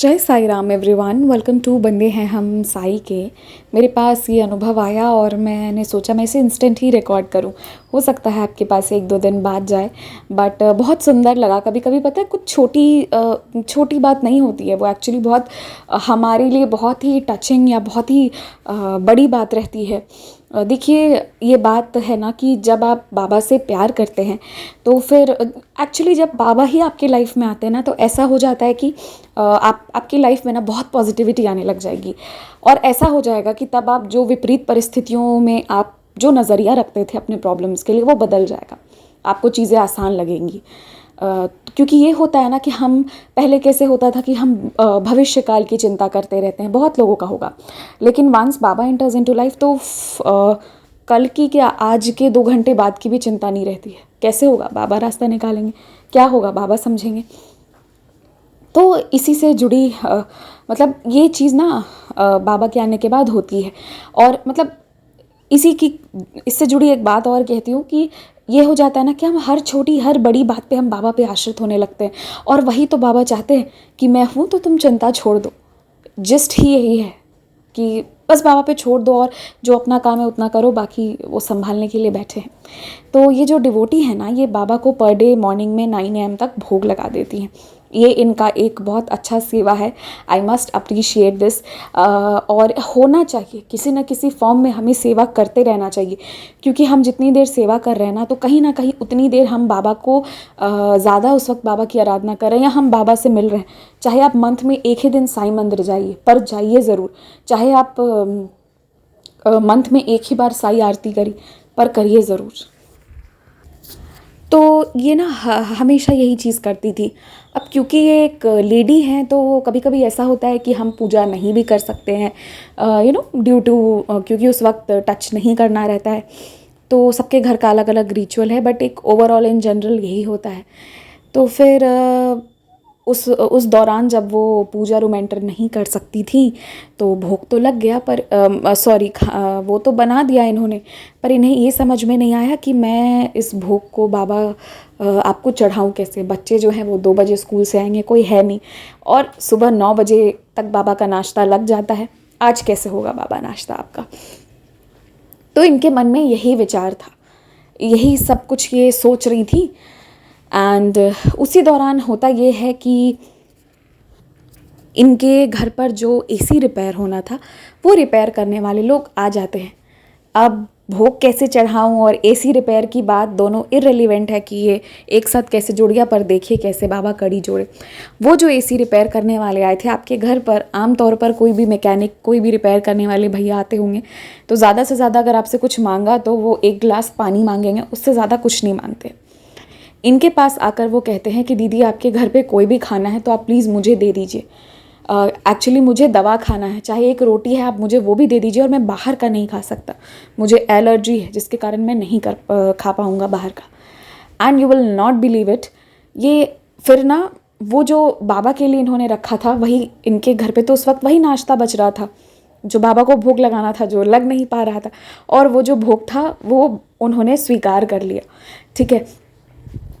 जय Sai Ram everyone, welcome to बंदे हैं हम साई के। मेरे पास ये अनुभव आया और मैंने सोचा मैं इसे इंस्टेंट ही रिकॉर्ड करूं। हो सकता है आपके पास एक दो दिन बाद जाए, बट बहुत सुंदर लगा। कभी कभी पता है कुछ छोटी बात नहीं होती है, वो एक्चुअली बहुत हमारे लिए बहुत ही टचिंग या बहुत ही बड़ी बात रहती है। देखिए, ये बात है ना कि जब आप बाबा से प्यार करते हैं तो फिर एक्चुअली जब बाबा ही आपके लाइफ में आते हैं ना, तो ऐसा हो जाता है कि आपकी लाइफ में ना बहुत पॉजिटिविटी आने लग जाएगी। और ऐसा हो जाएगा कि तब आप जो विपरीत परिस्थितियों में आप जो नज़रिया रखते थे अपने प्रॉब्लम्स के लिए, वो बदल जाएगा। आपको चीज़ें आसान लगेंगी। क्योंकि ये होता है ना कि हम पहले कैसे होता था कि हम भविष्य काल की चिंता करते रहते हैं, बहुत लोगों का होगा। लेकिन वंस बाबा एंटर्स इनटू लाइफ तो कल की क्या आज के 2 घंटे बाद की भी चिंता नहीं रहती है। कैसे होगा? बाबा रास्ता निकालेंगे। क्या होगा? बाबा समझेंगे। तो इसी से जुड़ी मतलब ये चीज़ ना बाबा के आने के बाद होती है। और मतलब इससे जुड़ी एक बात और कहती हूँ कि ये हो जाता है ना कि हम हर बड़ी बात पे हम बाबा पे आश्रित होने लगते हैं। और वही तो बाबा चाहते हैं कि मैं हूँ तो तुम चिंता छोड़ दो। जस्ट ही यही है कि बस बाबा पे छोड़ दो और जो अपना काम है उतना करो, बाकी वो संभालने के लिए बैठे हैं। तो ये जो डिवोटी है ना, ये बाबा को पर डे मॉर्निंग में 9 AM तक भोग लगा देती हैं। ये इनका एक बहुत अच्छा सेवा है। I must appreciate this. और होना चाहिए, किसी न किसी फॉर्म में हमें सेवा करते रहना चाहिए। क्योंकि हम जितनी देर सेवा कर रहे हैं ना, तो कहीं ना कहीं उतनी देर हम बाबा को ज़्यादा उस वक्त बाबा की आराधना कर रहे हैं या हम बाबा से मिल रहे हैं। चाहे आप मंथ में एक ही दिन साईं मंदिर जाइए, पर जाइए ज़रूर। चाहे आप मंथ में एक ही बार साई आरती करी, पर करिए ज़रूर। तो ये ना हमेशा यही चीज़ करती थी। अब क्योंकि ये एक लेडी हैं तो कभी कभी ऐसा होता है कि हम पूजा नहीं भी कर सकते हैं, ड्यू टू क्योंकि उस वक्त टच नहीं करना रहता है। तो सबके घर का अलग अलग रिचुअल है, बट एक ओवरऑल इन जनरल यही होता है। तो फिर उस दौरान जब वो पूजा रूम एंटर नहीं कर सकती थी, तो भोग तो लग गया, पर वो तो बना दिया इन्होंने। पर इन्हें ये समझ में नहीं आया कि मैं इस भोग को बाबा आपको चढ़ाऊँ कैसे। बच्चे जो हैं वो 2 बजे स्कूल से आएंगे, कोई है नहीं, और सुबह 9 बजे तक बाबा का नाश्ता लग जाता है। आज कैसे होगा बाबा नाश्ता आपका? तो इनके मन में यही विचार था, यही सब कुछ ये सोच रही थी। एंड उसी दौरान होता ये है कि इनके घर पर जो एसी रिपेयर होना था, वो रिपेयर करने वाले लोग आ जाते हैं। अब भोग कैसे चढ़ाऊँ और एसी रिपेयर की बात दोनों इररिलेवेंट है कि ये एक साथ कैसे जुड़ गया, पर देखिए कैसे बाबा कड़ी जोड़े। वो जो एसी रिपेयर करने वाले आए थे आपके घर पर, आमतौर पर कोई भी मैकेनिक, कोई भी रिपेयर करने वाले भैया आते होंगे तो ज़्यादा से ज़्यादा अगर आपसे कुछ मांगा तो वो 1 गिलास पानी मांगेंगे, उससे ज़्यादा कुछ नहीं मांगते। इनके पास आकर वो कहते हैं कि दीदी आपके घर पे कोई भी खाना है तो आप प्लीज़ मुझे दे दीजिए। एक्चुअली मुझे दवा खाना है, चाहे एक रोटी है आप मुझे वो भी दे दीजिए, और मैं बाहर का नहीं खा सकता, मुझे एलर्जी है जिसके कारण मैं नहीं खा पाऊँगा बाहर का। And you will not believe it, ये फिर ना वो जो बाबा के लिए इन्होंने रखा था, वही इनके घर पे तो उस वक्त वही नाश्ता बच रहा था जो बाबा को भोग लगाना था, जो लग नहीं पा रहा था। और वो जो भोग था वो उन्होंने स्वीकार कर लिया। ठीक है,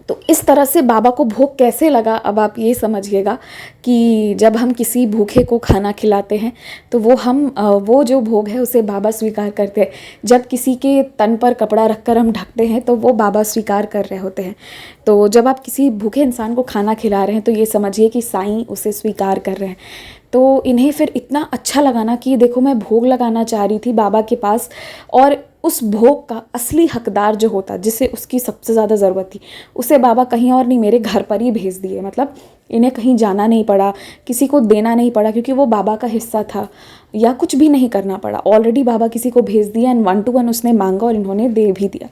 तो इस तरह से बाबा को भोग कैसे लगा, अब आप ये समझिएगा कि जब हम किसी भूखे को खाना खिलाते हैं तो वो जो भोग है उसे बाबा स्वीकार करते हैं। जब किसी के तन पर कपड़ा रखकर हम ढकते हैं तो वो बाबा स्वीकार कर रहे होते हैं। तो जब आप किसी भूखे इंसान को खाना खिला रहे हैं तो ये समझिए कि साईं उसे स्वीकार कर रहे हैं। तो इन्हें फिर इतना अच्छा लगा ना कि देखो, मैं भोग लगाना चाह रही थी बाबा के पास, और उस भोग का असली हकदार जो होता, जिसे उसकी सबसे ज़्यादा ज़रूरत थी, उसे बाबा कहीं और नहीं, मेरे घर पर ही भेज दिए। मतलब इन्हें कहीं जाना नहीं पड़ा, किसी को देना नहीं पड़ा, क्योंकि वो बाबा का हिस्सा था, या कुछ भी नहीं करना पड़ा। ऑलरेडी बाबा किसी को भेज दिया एंड 1 to 1 उसने मांगा और इन्होंने दे भी दिया।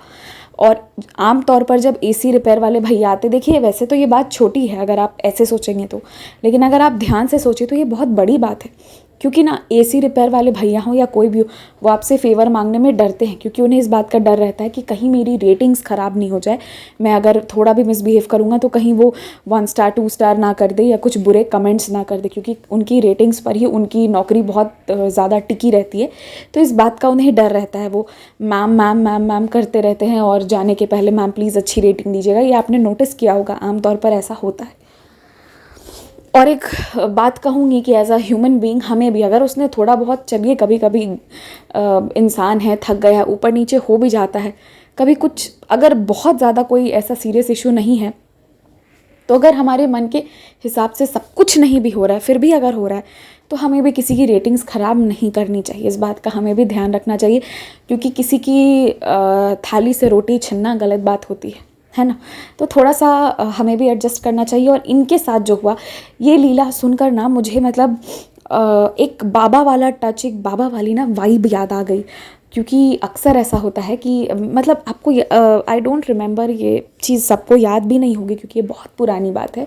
और आम तौर पर जब एसी रिपेयर वाले भैया आते, देखिए वैसे तो ये बात छोटी है अगर आप ऐसे सोचेंगे तो, लेकिन अगर आप ध्यान से सोचें तो ये बहुत बड़ी बात है। क्योंकि ना एसी रिपेयर वाले भैया हों या कोई भी हो, वो आपसे फेवर मांगने में डरते हैं, क्योंकि उन्हें इस बात का डर रहता है कि कहीं मेरी रेटिंग्स ख़राब नहीं हो जाए, मैं अगर थोड़ा भी मिसबिहेव करूँगा तो कहीं वो 1 स्टार 2 स्टार ना कर दे या कुछ बुरे कमेंट्स ना कर दे, क्योंकि उनकी रेटिंग्स पर ही उनकी नौकरी बहुत ज़्यादा टिकी रहती है। तो इस बात का उन्हें डर रहता है। वो मैम मैम मैम मैम करते रहते हैं, और जाने के पहले मैम प्लीज़ अच्छी रेटिंग दीजिएगा। ये आपने नोटिस किया होगा, आमतौर पर ऐसा होता है। और एक बात कहूँगी कि एज़ अ ह्यूमन बीइंग हमें भी, अगर उसने थोड़ा बहुत, चलिए कभी कभी इंसान है, थक गया, ऊपर नीचे हो भी जाता है कभी कुछ, अगर बहुत ज़्यादा कोई ऐसा सीरियस इशू नहीं है, तो अगर हमारे मन के हिसाब से सब कुछ नहीं भी हो रहा है, फिर भी अगर हो रहा है, तो हमें भी किसी की रेटिंग्स ख़राब नहीं करनी चाहिए। इस बात का हमें भी ध्यान रखना चाहिए, क्योंकि किसी की थाली से रोटी छीनना गलत बात होती है ना। तो थोड़ा सा हमें भी एडजस्ट करना चाहिए। और इनके साथ जो हुआ, ये लीला सुनकर ना मुझे मतलब एक बाबा वाला टच, एक बाबा वाली ना वाइब याद आ गई। क्योंकि अक्सर ऐसा होता है कि मतलब आपको, आई डोंट रिमेंबर, ये चीज़ सबको याद भी नहीं होगी क्योंकि ये बहुत पुरानी बात है।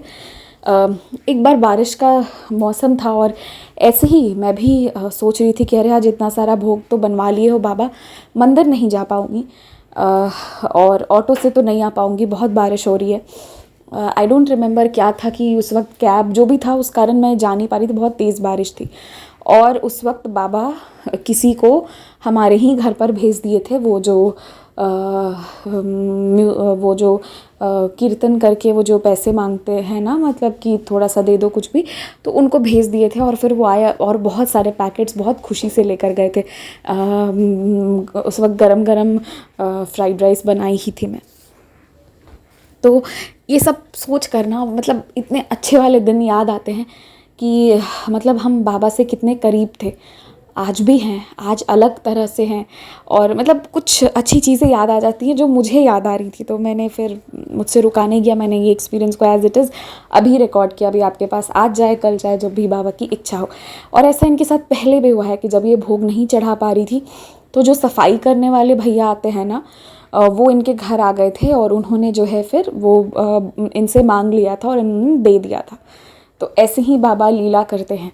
एक बार बारिश का मौसम था और ऐसे ही मैं भी सोच रही थी कि अरे आज इतना सारा भोग तो बनवा लिए हो बाबा, मंदिर नहीं जा पाऊँगी और ऑटो से तो नहीं आ पाऊँगी, बहुत बारिश हो रही है। आई डोंट रिमेंबर क्या था कि उस वक्त कैब जो भी था उस कारण मैं जा नहीं पा रही थी, बहुत तेज़ बारिश थी। और उस वक्त बाबा किसी को हमारे ही घर पर भेज दिए थे, वो जो कीर्तन करके वो जो पैसे मांगते हैं ना, मतलब कि थोड़ा सा दे दो कुछ भी, तो उनको भेज दिए थे। और फिर वो आया और बहुत सारे पैकेट्स बहुत खुशी से लेकर गए थे। उस वक्त गरम गरम फ्राइड राइस बनाई ही थी मैं। तो ये सब सोच कर ना, मतलब इतने अच्छे वाले दिन याद आते हैं कि मतलब हम बाबा से कितने करीब थे, आज भी हैं, आज अलग तरह से हैं। और मतलब कुछ अच्छी चीज़ें याद आ जाती हैं जो मुझे याद आ रही थी, तो मैंने फिर, मुझसे रुका नहीं गया, मैंने ये एक्सपीरियंस को एज़ इट इज़ अभी रिकॉर्ड किया, अभी आपके पास आज जाए कल जाए, जब भी बाबा की इच्छा हो। और ऐसा इनके साथ पहले भी हुआ है कि जब ये भोग नहीं चढ़ा पा रही थी, तो जो सफाई करने वाले भैया आते हैं ना, वो इनके घर आ गए थे और उन्होंने जो है फिर वो इनसे मांग लिया था और इन्होंने दे दिया था। तो ऐसे ही बाबा लीला करते हैं।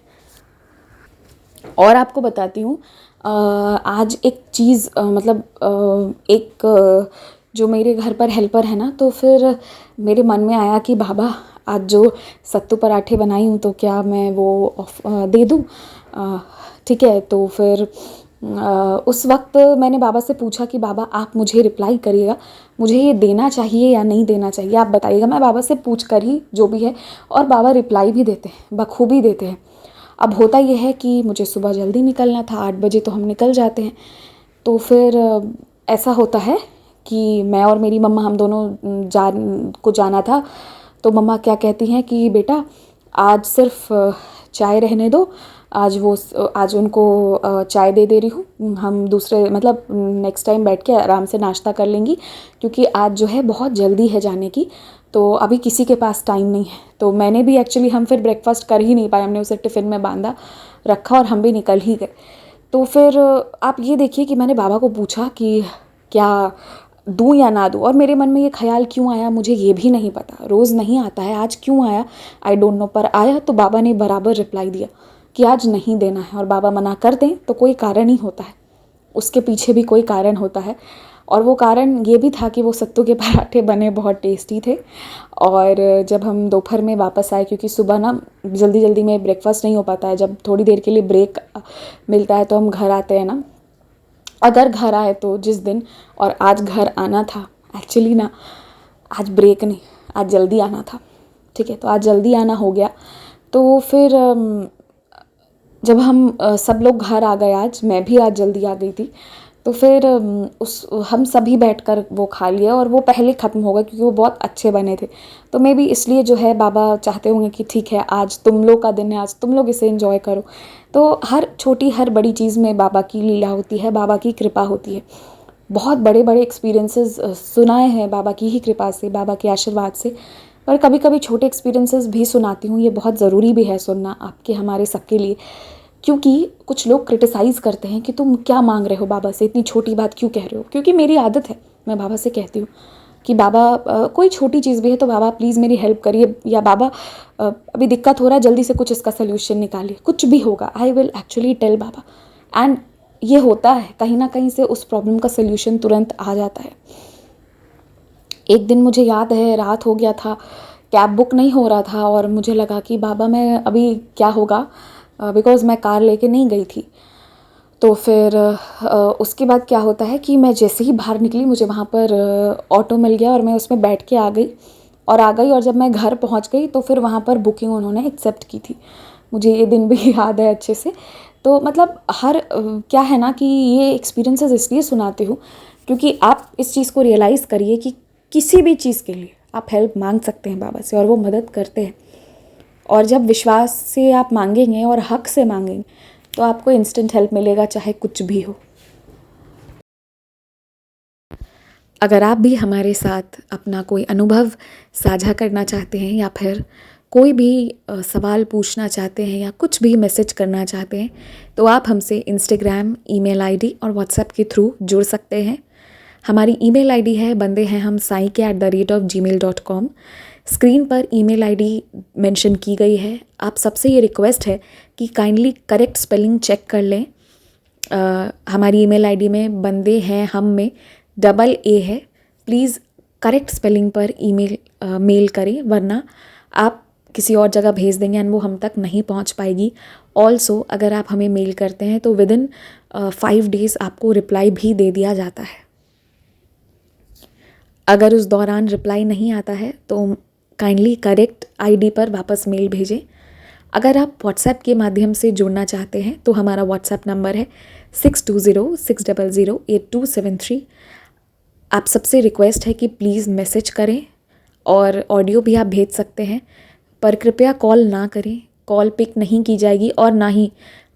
और आपको बताती हूँ, आज एक चीज़, मतलब एक जो मेरे घर पर हेल्पर है ना, तो फिर मेरे मन में आया कि बाबा आज जो सत्तू पराठे बनाई हूँ तो क्या मैं वो दे दूँ, ठीक है। तो फिर उस वक्त मैंने बाबा से पूछा कि बाबा आप मुझे रिप्लाई करिएगा, मुझे ये देना चाहिए या नहीं देना चाहिए, आप बताइएगा। मैं बाबा से पूछ कर ही जो भी है, और बाबा रिप्लाई भी देते हैं, बखूबी देते हैं। अब होता ये है कि मुझे सुबह जल्दी निकलना था, 8 बजे तो हम निकल जाते हैं। तो फिर ऐसा होता है कि मैं और मेरी मम्मा, हम दोनों जाना था। तो मम्मा क्या कहती हैं कि बेटा आज सिर्फ चाय रहने दो, आज उनको चाय दे रही हूँ, हम दूसरे मतलब नेक्स्ट टाइम बैठ के आराम से नाश्ता कर लेंगी, क्योंकि आज जो है बहुत जल्दी है जाने की, तो अभी किसी के पास टाइम नहीं है। तो मैंने भी एक्चुअली, हम फिर ब्रेकफास्ट कर ही नहीं पाए, हमने उसे टिफ़िन में बांधा रखा और हम भी निकल ही गए। तो फिर आप ये देखिए कि मैंने बाबा को पूछा कि क्या दूँ या ना दूँ, और मेरे मन में ये ख्याल क्यों आया मुझे ये भी नहीं पता, रोज़ नहीं आता है, आज क्यों आया आई डोंट नो, पर आया। तो बाबा ने बराबर रिप्लाई दिया कि आज नहीं देना है। और बाबा मना कर दें तो कोई कारण ही होता है, उसके पीछे भी कोई कारण होता है। और वो कारण ये भी था कि वो सत्तू के पराठे बने बहुत टेस्टी थे। और जब हम दोपहर में वापस आए, क्योंकि सुबह ना जल्दी जल्दी में ब्रेकफास्ट नहीं हो पाता है, जब थोड़ी देर के लिए ब्रेक मिलता है तो हम घर आते हैं ना, अगर घर आए तो जिस दिन, और आज घर आना था एक्चुअली ना, आज ब्रेक नहीं, आज जल्दी आना था, ठीक है। तो आज जल्दी आना हो गया। तो फिर जब हम सब लोग घर आ गए, आज मैं भी आज जल्दी आ गई थी, तो फिर हम सभी बैठकर वो खा लिया, और वो पहले ख़त्म हो गया क्योंकि वो बहुत अच्छे बने थे। तो मे बी इसलिए जो है बाबा चाहते होंगे कि ठीक है आज तुम लोग का दिन है, आज तुम लोग इसे एंजॉय करो। तो हर छोटी हर बड़ी चीज़ में बाबा की लीला होती है, बाबा की कृपा होती है। बहुत बड़े बड़े एक्सपीरियंसेस सुनाए हैं बाबा की ही कृपा से, बाबा के आशीर्वाद से। पर कभी कभी छोटे एक्सपीरियंसेस भी सुनाती हूँ, ये बहुत ज़रूरी भी है सुनना आपके, हमारे सबके लिए। क्योंकि कुछ लोग क्रिटिसाइज़ करते हैं कि तुम क्या मांग रहे हो बाबा से, इतनी छोटी बात क्यों कह रहे हो। क्योंकि मेरी आदत है, मैं बाबा से कहती हूँ कि बाबा कोई छोटी चीज़ भी है तो बाबा प्लीज़ मेरी हेल्प करिए, या बाबा अभी दिक्कत हो रहा है, जल्दी से कुछ इसका सोल्यूशन निकालिए, कुछ भी होगा आई विल एक्चुअली टेल बाबा। एंड ये होता है, कहीं ना कहीं से उस प्रॉब्लम का सोल्यूशन तुरंत आ जाता है। एक दिन मुझे याद है, रात हो गया था, कैब बुक नहीं हो रहा था, और मुझे लगा कि बाबा मैं अभी क्या होगा, बिकॉज़ मैं कार लेके नहीं गई थी। तो फिर उसके बाद क्या होता है कि मैं जैसे ही बाहर निकली, मुझे वहाँ पर ऑटो मिल गया और मैं उसमें बैठ के आ गई। और आ गई, और जब मैं घर पहुंच गई तो फिर वहाँ पर बुकिंग उन्होंने एक्सेप्ट की थी। मुझे ये दिन भी याद है अच्छे से। तो मतलब क्या है ना कि ये एक्सपीरियंसेस इसलिए सुनाती हूँ क्योंकि आप इस चीज़ को रियलाइज़ करिए कि किसी भी चीज़ के लिए आप हेल्प मांग सकते हैं बाबा से, और वो मदद करते हैं। और जब विश्वास से आप मांगेंगे और हक से मांगेंगे तो आपको इंस्टेंट हेल्प मिलेगा, चाहे कुछ भी हो। अगर आप भी हमारे साथ अपना कोई अनुभव साझा करना चाहते हैं या फिर कोई भी सवाल पूछना चाहते हैं या कुछ भी मैसेज करना चाहते हैं, तो आप हमसे इंस्टाग्राम, ईमेल आईडी और व्हाट्सएप के थ्रू जुड़ सकते हैं। हमारी ईमेल आईडी है bandehehum@gmail.com। स्क्रीन पर ईमेल आईडी मेंशन की गई है। आप सबसे ये रिक्वेस्ट है कि काइंडली करेक्ट स्पेलिंग चेक कर लें। हमारी ईमेल आईडी में बंदे हैं हम में डबल ए है। प्लीज़ करेक्ट स्पेलिंग पर मेल करें, वरना आप किसी और जगह भेज देंगे एंड वो हम तक नहीं पहुंच पाएगी। ऑल्सो अगर आप हमें मेल करते हैं तो विदिन 5 डेज़ आपको रिप्लाई भी दे दिया जाता है। अगर उस दौरान रिप्लाई नहीं आता है तो काइंडली करेक्ट आईडी पर वापस मेल भेजें। अगर आप व्हाट्सएप के माध्यम से जुड़ना चाहते हैं तो हमारा व्हाट्सएप नंबर है 6206008273। आप सबसे रिक्वेस्ट है कि प्लीज़ मैसेज करें, और ऑडियो भी आप भेज सकते हैं, पर कृपया कॉल ना करें। कॉल पिक नहीं की जाएगी और ना ही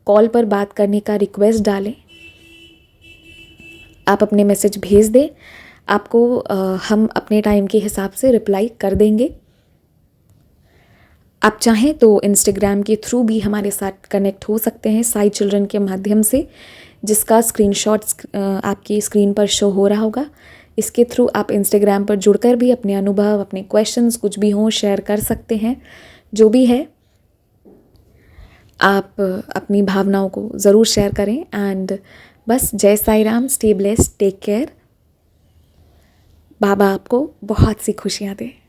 कॉल पर बात करने का रिक्वेस्ट डालें। आप अपने मैसेज भेज दें, आपको हम अपने टाइम के हिसाब से रिप्लाई कर देंगे। आप चाहें तो इंस्टाग्राम के थ्रू भी हमारे साथ कनेक्ट हो सकते हैं, साई चिल्ड्रन के माध्यम से, जिसका स्क्रीनशॉट्स आपकी स्क्रीन पर शो हो रहा होगा। इसके थ्रू आप इंस्टाग्राम पर जुड़कर भी अपने अनुभव, अपने क्वेश्चंस कुछ भी हों शेयर कर सकते हैं। जो भी है, आप अपनी भावनाओं को ज़रूर शेयर करें। एंड बस Jai Sai Ram, stay blessed, take care. बाबा आपको बहुत सी खुशियाँ दें।